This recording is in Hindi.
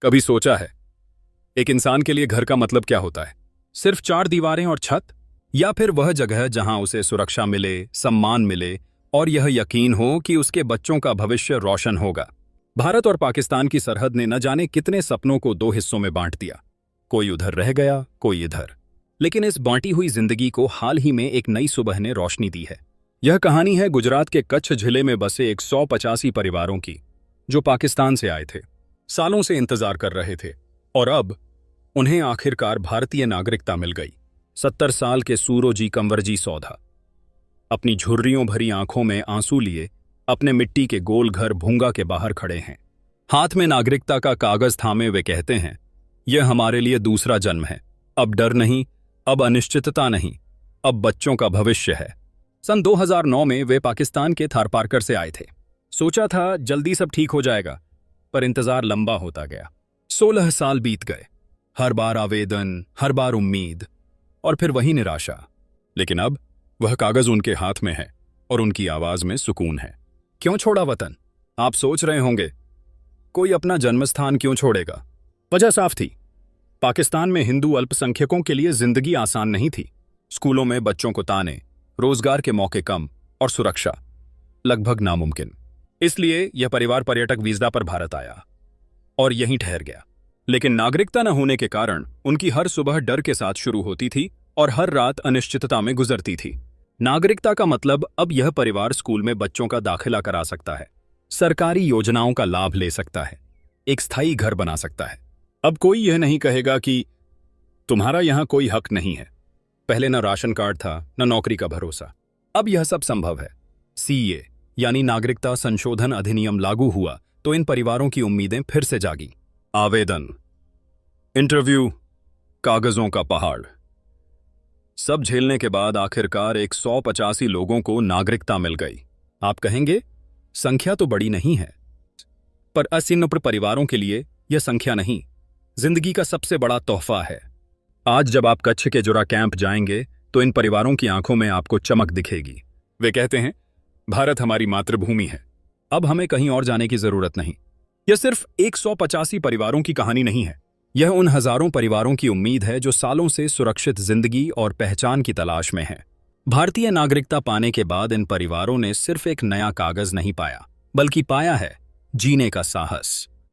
कभी सोचा है एक इंसान के लिए घर का मतलब क्या होता है? सिर्फ चार दीवारें और छत, या फिर वह जगह जहां उसे सुरक्षा मिले, सम्मान मिले और यह यकीन हो कि उसके बच्चों का भविष्य रोशन होगा। भारत और पाकिस्तान की सरहद ने न जाने कितने सपनों को दो हिस्सों में बांट दिया। कोई उधर रह गया, कोई इधर। लेकिन इस बांटी हुई जिंदगी को हाल ही में एक नई सुबह ने रोशनी दी है। यह कहानी है गुजरात के कच्छ जिले में बसे 185 परिवारों की, जो पाकिस्तान से आए थे, सालों से इंतजार कर रहे थे और अब उन्हें आखिरकार भारतीय नागरिकता मिल गई। 70 साल के सूरोजी कंवरजी सौधा अपनी झुर्रियों भरी आंखों में आंसू लिए अपने मिट्टी के गोल घर भूंगा के बाहर खड़े हैं। हाथ में नागरिकता का कागज थामे वे कहते हैं, यह हमारे लिए दूसरा जन्म है। अब डर नहीं, अब अनिश्चितता नहीं, अब बच्चों का भविष्य है। सन 2009 में वे पाकिस्तान के थारपारकर से आए थे। सोचा था जल्दी सब ठीक हो जाएगा, पर इंतजार लंबा होता गया। 16 साल बीत गए, हर बार आवेदन, हर बार उम्मीद और फिर वही निराशा। लेकिन अब वह कागज उनके हाथ में है और उनकी आवाज में सुकून है। क्यों छोड़ा वतन? आप सोच रहे होंगे, कोई अपना जन्मस्थान क्यों छोड़ेगा? वजह साफ थी। पाकिस्तान में हिंदू अल्पसंख्यकों के लिए जिंदगी आसान नहीं थी। स्कूलों में बच्चों को ताने, रोजगार के मौके कम और सुरक्षा लगभग नामुमकिन। इसलिए यह परिवार पर्यटक वीजा पर भारत आया और यहीं ठहर गया। लेकिन नागरिकता न होने के कारण उनकी हर सुबह डर के साथ शुरू होती थी और हर रात अनिश्चितता में गुजरती थी। नागरिकता का मतलब अब यह परिवार स्कूल में बच्चों का दाखिला करा सकता है, सरकारी योजनाओं का लाभ ले सकता है, एक स्थायी घर बना सकता है। अब कोई यह नहीं कहेगा कि तुम्हारा यहां कोई हक नहीं है। पहले न राशन कार्ड था, न नौकरी का भरोसा। अब यह सब संभव है। सीए यानी नागरिकता संशोधन अधिनियम लागू हुआ तो इन परिवारों की उम्मीदें फिर से जागी। आवेदन, इंटरव्यू, कागजों का पहाड़, सब झेलने के बाद आखिरकार 185 लोगों को नागरिकता मिल गई। आप कहेंगे संख्या तो बड़ी नहीं है, पर 80-90 परिवारों के लिए यह संख्या नहीं, जिंदगी का सबसे बड़ा तोहफा है। आज जब आप कच्छ के जुरा कैंप जाएंगे तो इन परिवारों की आंखों में आपको चमक दिखेगी। वे कहते हैं, भारत हमारी मातृभूमि है, अब हमें कहीं और जाने की जरूरत नहीं। यह सिर्फ 185 परिवारों की कहानी नहीं है, यह उन हजारों परिवारों की उम्मीद है जो सालों से सुरक्षित जिंदगी और पहचान की तलाश में हैं। भारतीय नागरिकता पाने के बाद इन परिवारों ने सिर्फ एक नया कागज नहीं पाया, बल्कि पाया है जीने का साहस।